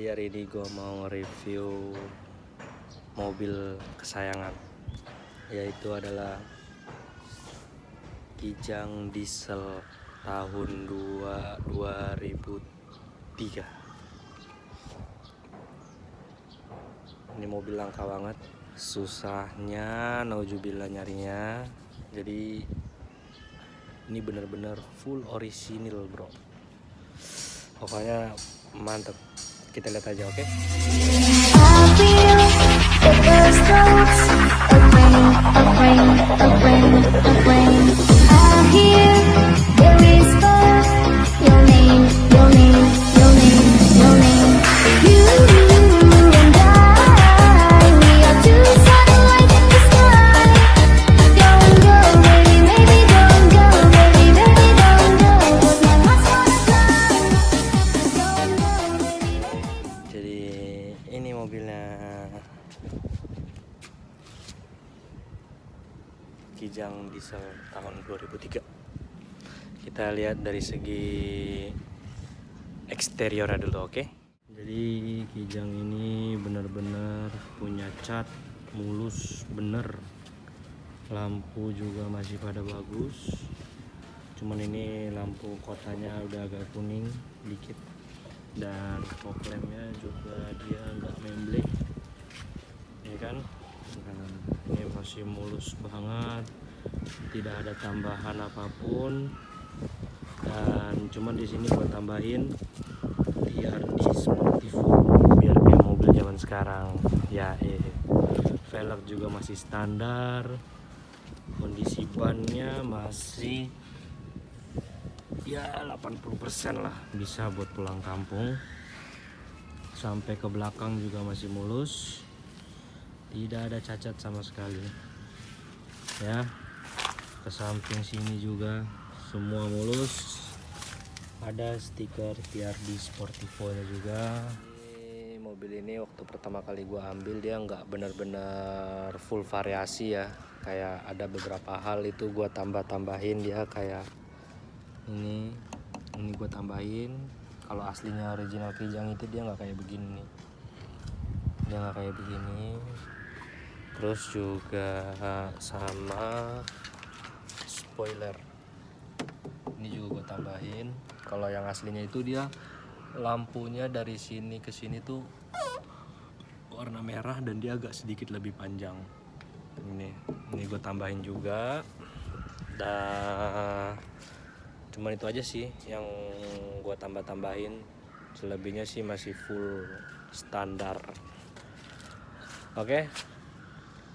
Jadi hari ini gue mau review mobil kesayangan, yaitu adalah Kijang diesel tahun 2003. Ini mobil langka banget, susahnya naujubillah nyarinya. Jadi ini bener-bener full orisinil bro, pokoknya mantep. Kita lihat aja, oke? Ini mobilnya Kijang diesel tahun 2003. Kita lihat dari segi eksteriornya dulu, oke? Jadi Kijang ini benar-benar punya cat mulus bener, lampu juga masih pada bagus, cuman ini lampu kotanya udah agak kuning dikit, dan fog lampnya juga dia nggak memblek, ya kan? Nah, ini masih mulus banget, tidak ada tambahan apapun. Dan cuman di sini gua tambahin TRD Sportivo biar kayak mobil zaman sekarang ya. Velg juga masih standar, kondisi bannya masih ya 80% lah, bisa buat pulang kampung. Sampai ke belakang juga masih mulus, tidak ada cacat sama sekali ya. Ke samping sini juga semua mulus, ada stiker TRD Sportivo nya juga. Ini mobil ini waktu pertama kali gua ambil dia nggak benar-benar full variasi ya, kayak ada beberapa hal itu gua tambahin dia, kayak ini gue tambahin. Kalau aslinya original Kijang itu dia nggak kayak begini, terus juga sama spoiler ini juga gue tambahin. Kalau yang aslinya itu dia lampunya dari sini ke sini tuh warna merah dan dia agak sedikit lebih panjang. Ini gue tambahin juga. Dan cuman itu aja sih yang gue tambahin, selebihnya sih masih full standar. Oke,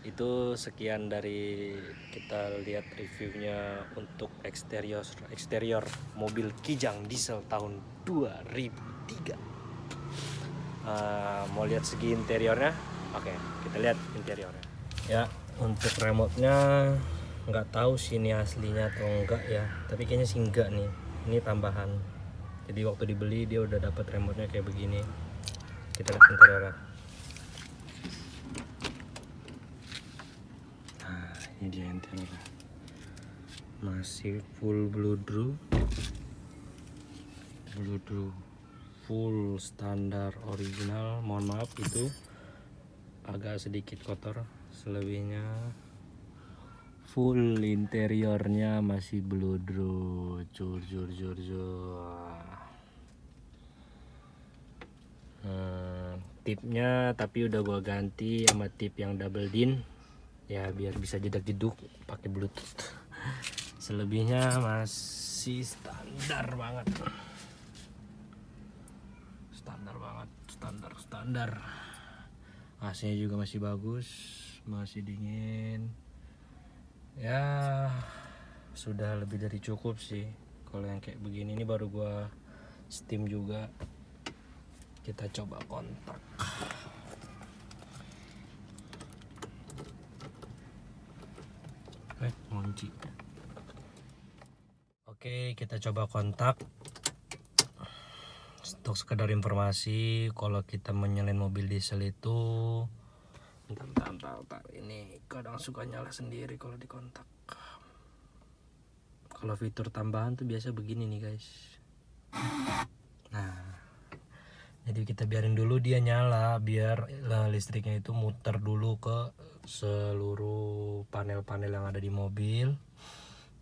itu sekian dari kita lihat reviewnya untuk eksterior mobil Kijang diesel tahun 2003. Mau lihat segi interiornya? Oke, kita lihat interiornya ya. Untuk remote-nya nggak tahu sih ini aslinya atau enggak ya, tapi kayaknya sih enggak nih, ini tambahan. Jadi waktu dibeli dia udah dapat remote-nya kayak begini. Kita lihat interiornya. Nah, ini dia interiornya, masih full bludru, full standar original. Mohon maaf itu agak sedikit kotor, selebihnya full interiornya masih bludru, jur. Tipnya tapi udah gua ganti sama tip yang double din ya, biar bisa jedak-jeduk pakai bluetooth. Selebihnya masih standar banget, standar. AC-nya juga masih bagus, masih dingin ya, sudah lebih dari cukup sih. Kalau yang kayak begini ini baru gua steam juga. Kita coba kontak. Kunci. Oke, kita coba kontak. Untuk sekedar informasi, kalau kita menyalain mobil diesel itu bentar, ini kadang suka nyala sendiri kalau dikontak. Kalau fitur tambahan tuh biasa begini nih guys. Nah, Jadi kita biarin dulu dia nyala biar listriknya itu muter dulu ke seluruh panel-panel yang ada di mobil.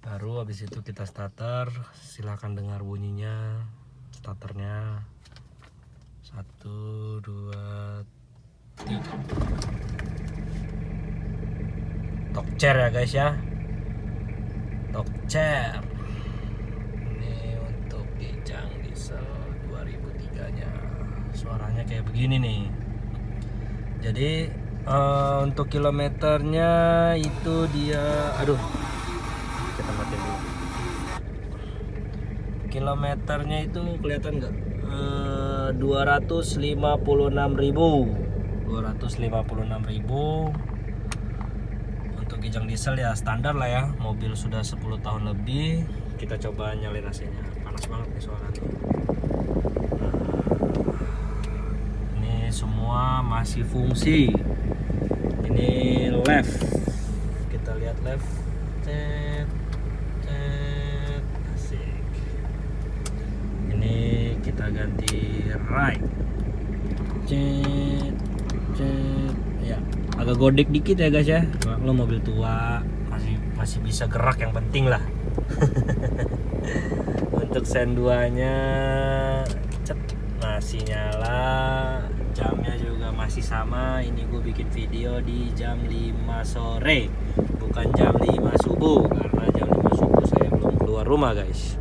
Baru habis itu kita starter. Silahkan dengar bunyinya starternya. 1, 2, 3. Tokcer ya guys ya. Tokcer. Ini untuk Kijang diesel 2003 nya. Suaranya kayak begini nih. Jadi untuk kilometernya itu dia, aduh, kita matiin dulu. Kilometernya itu kelihatan nggak? 256.000. Untuk Kijang diesel ya standar lah ya. Mobil sudah 10 tahun lebih. Kita coba nyalain AC-nya. Panas banget nih suaranya. Semua masih fungsi. Ini left, kita lihat left, asik. Ini kita ganti right, ya agak godek dikit ya guys ya. Lo mobil tua masih bisa gerak, yang penting lah. Untuk sen 2 nya masih nyala. Jamnya juga masih sama. Ini gue bikin video di jam 5 sore, bukan jam 5 subuh, karena jam 5 subuh saya belum keluar rumah guys.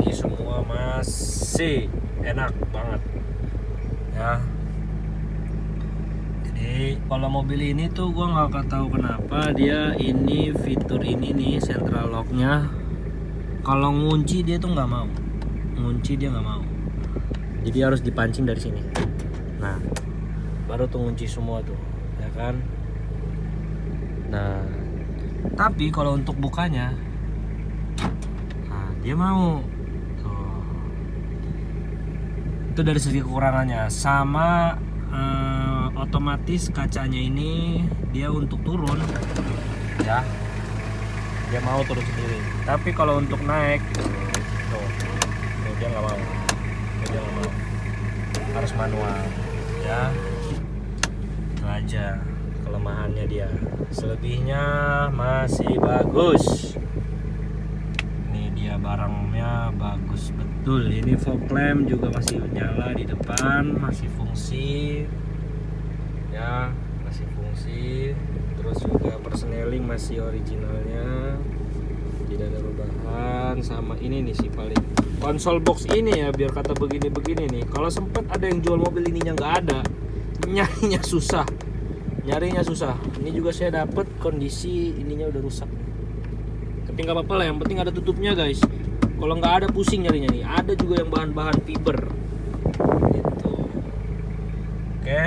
Ini semua masih enak banget ya. Jadi kalau mobil ini tuh gue nggak tahu kenapa dia ini fitur ini nih, central locknya, kalau ngunci dia tuh nggak mau ngunci, dia nggak mau. Jadi harus dipancing dari sini. Nah, baru tuh ngunci semua tuh, ya kan? Nah, tapi kalau untuk bukanya, nah dia mau. Tuh. Itu dari segi kekurangannya. Sama otomatis kacanya ini dia untuk turun, ya. Dia mau turun sendiri. Tapi kalau untuk naik, tuh dia nggak mau. Dia nggak mau. Harus manual, ya. Itu aja kelemahannya dia. Selebihnya masih bagus. Ini dia barangnya bagus betul. Ini fog lamp juga masih nyala di depan, masih fungsi, ya, masih fungsi. Terus juga persneling masih originalnya, tidak ada perubahan. Sama ini nih sih paling, konsol box ini ya, biar kata begini-begini nih. Kalau sempat ada yang jual mobil ininya nggak ada, nyarinya susah. Ini juga saya dapat kondisi ininya udah rusak. Tapi nggak apa-apa lah, yang penting ada tutupnya guys. Kalau nggak ada pusing nyarinya nih. Ada juga yang bahan-bahan fiber. Gitu. Oke,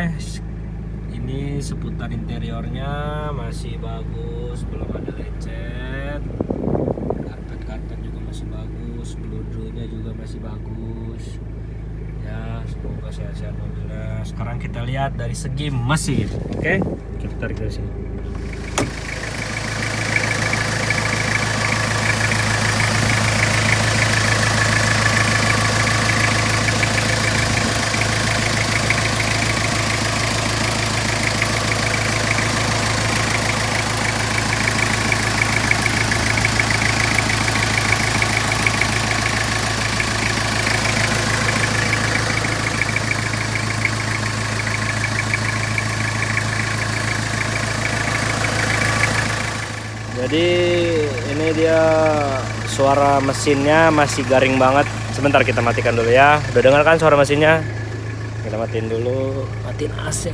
ini seputar interiornya masih bagus, belum ada lecet. Karpet juga masih bagus, bludrunya juga masih bagus. Ya, semoga sehat-sehat mobilnya. Sekarang kita lihat dari segi mesin. Oke, kita tarik dari sini. Jadi ini dia suara mesinnya masih garing banget. Sebentar kita matikan dulu ya. Udah dengar kan suara mesinnya? Kita matiin dulu, matiin AC.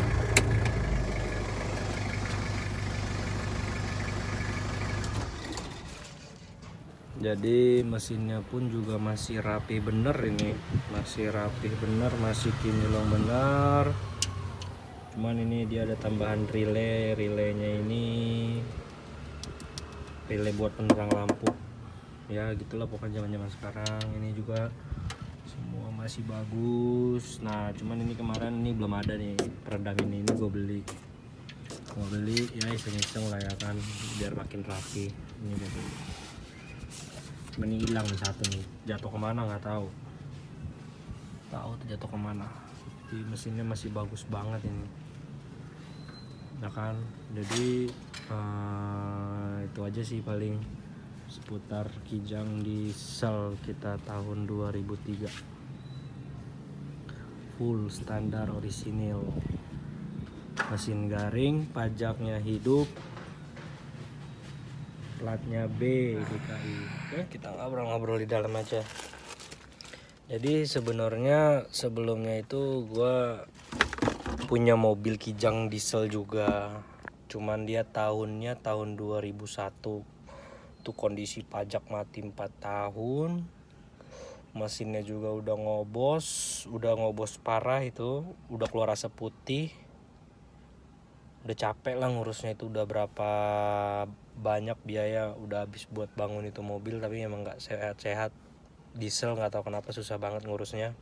Jadi mesinnya pun juga masih rapi bener ini, masih rapi bener, masih kinclong bener. Cuman ini dia ada tambahan relaynya ini. Relay buat penerang lampu, ya gitulah pokoknya zaman sekarang. Ini juga semua masih bagus. Nah cuman ini kemarin ini belum ada nih peredam ini gue beli ya iseng-iseng lah ya kan, biar makin rapi. Ini gue beli, cuman ini hilang nih satu nih, jatuh kemana nggak tahu. tahu jatuh kemana. Di mesinnya masih bagus banget ini, ya kan. Jadi itu aja sih paling seputar Kijang diesel kita tahun 2003, full standar orisinil, mesin garing, pajaknya hidup, platnya B DKI. Oke, kita ngobrol-ngobrol di dalam aja. Jadi sebenarnya sebelumnya itu gue punya mobil Kijang diesel juga, cuman dia tahunnya tahun 2001. Itu kondisi pajak mati 4 tahun, mesinnya juga udah ngobos parah, itu udah keluar asap putih, udah capek lah ngurusnya. Itu udah berapa banyak biaya udah habis buat bangun itu mobil, tapi emang nggak sehat-sehat. Diesel nggak tahu kenapa susah banget ngurusnya.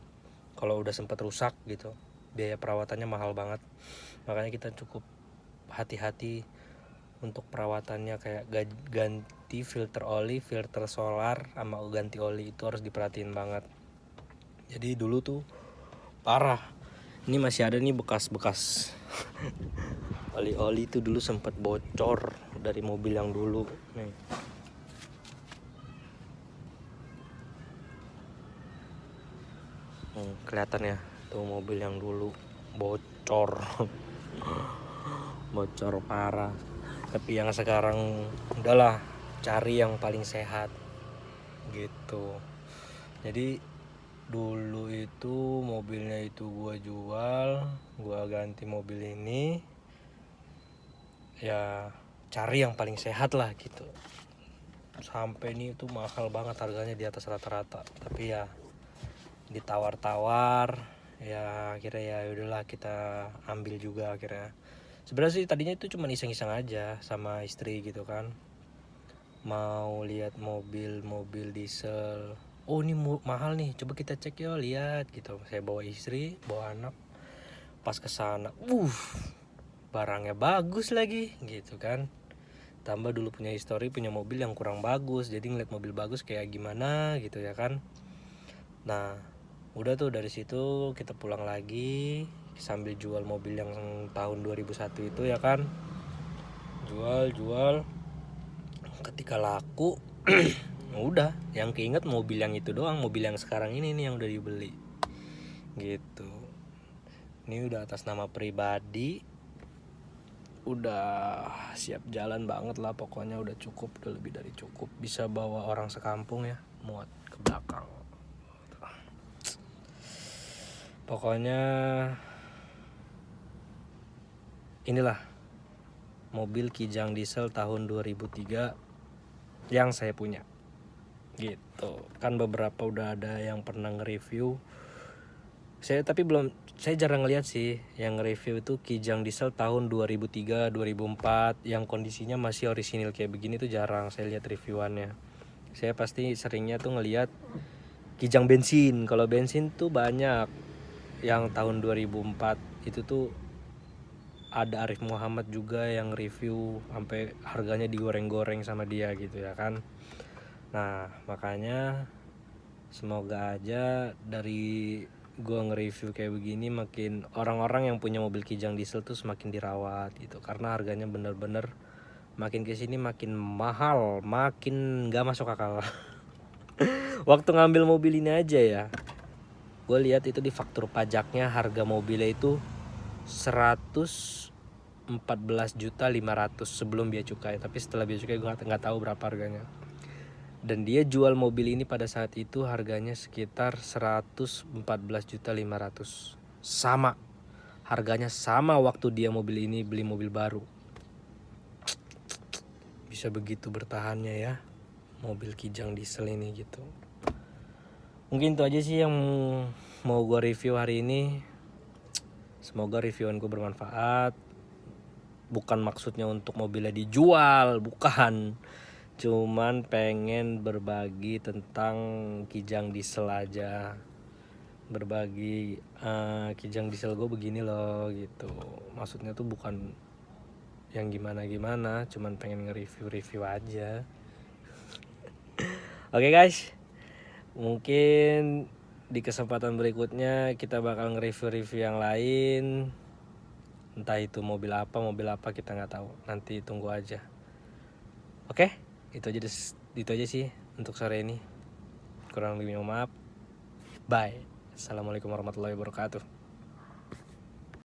Kalau udah sempat rusak gitu, biaya perawatannya mahal banget. Makanya kita cukup hati-hati untuk perawatannya, kayak ganti filter oli, filter solar, sama ganti oli itu harus diperhatiin banget. Jadi dulu tuh parah. Ini masih ada nih bekas-bekas oli itu dulu sempat bocor dari mobil yang dulu nih. Kelihatan ya tuh mobil yang dulu bocor. Bocor parah. Tapi yang sekarang udahlah, cari yang paling sehat gitu. Jadi dulu itu mobilnya itu gua jual, gua ganti mobil ini, ya cari yang paling sehat lah gitu. Sampai ini itu mahal banget harganya, di atas rata-rata, tapi ya ditawar-tawar, ya akhirnya ya udahlah kita ambil juga akhirnya. Sebenarnya sih tadinya itu cuma iseng-iseng aja sama istri gitu kan, mau lihat mobil diesel. Oh ini mahal nih, coba kita cek yo, lihat gitu. Saya bawa istri, bawa anak, pas kesana, barangnya bagus lagi gitu kan. Tambah dulu punya histori punya mobil yang kurang bagus, jadi ngeliat mobil bagus kayak gimana gitu ya kan. Nah udah tuh dari situ kita pulang lagi sambil jual mobil yang tahun 2001 itu ya kan. Jual ketika laku udah yang keinget mobil yang itu doang, mobil yang sekarang ini nih yang udah dibeli gitu. Ini udah atas nama pribadi, udah siap jalan banget lah pokoknya, udah cukup, udah lebih dari cukup, bisa bawa orang sekampung ya, muat ke belakang. Pokoknya inilah mobil Kijang diesel tahun 2003 yang saya punya gitu kan. Beberapa udah ada yang pernah nge-review tapi saya jarang ngeliat sih yang nge-review itu Kijang diesel tahun 2003 2004 yang kondisinya masih orisinil kayak begini tuh jarang saya lihat reviewannya. Saya pasti seringnya tuh ngeliat Kijang bensin. Kalau bensin tuh banyak yang tahun 2004 itu tuh ada Arif Muhammad juga yang review sampai harganya digoreng-goreng sama dia gitu ya kan. Nah makanya semoga aja dari gua nge-review kayak begini makin orang-orang yang punya mobil Kijang diesel tuh semakin dirawat gitu, karena harganya bener-bener makin kesini makin mahal, makin gak masuk akal. Waktu ngambil mobil ini aja ya, gue lihat itu di faktur pajaknya harga mobilnya itu 114.500.000 sebelum bea cukai, tapi setelah bea cukai gue nggak tahu berapa harganya. Dan dia jual mobil ini pada saat itu harganya sekitar 114.500.000, sama harganya, sama waktu dia mobil ini beli mobil baru. Bisa begitu bertahannya ya mobil Kijang diesel ini gitu. Mungkin itu aja sih yang mau gue review hari ini. Semoga reviewan gue bermanfaat. Bukan maksudnya untuk mobilnya dijual, bukan. Cuman pengen berbagi tentang Kijang diesel aja. Berbagi Kijang diesel gue begini loh gitu. Maksudnya tuh bukan yang gimana-gimana, cuman pengen nge-review aja. Oke guys, mungkin di kesempatan berikutnya kita bakal nge-review yang lain. Entah itu mobil apa kita nggak tahu. Nanti tunggu aja. Oke, itu aja sih untuk sore ini. Kurang lebihnya maaf. Bye. Assalamualaikum warahmatullahi wabarakatuh.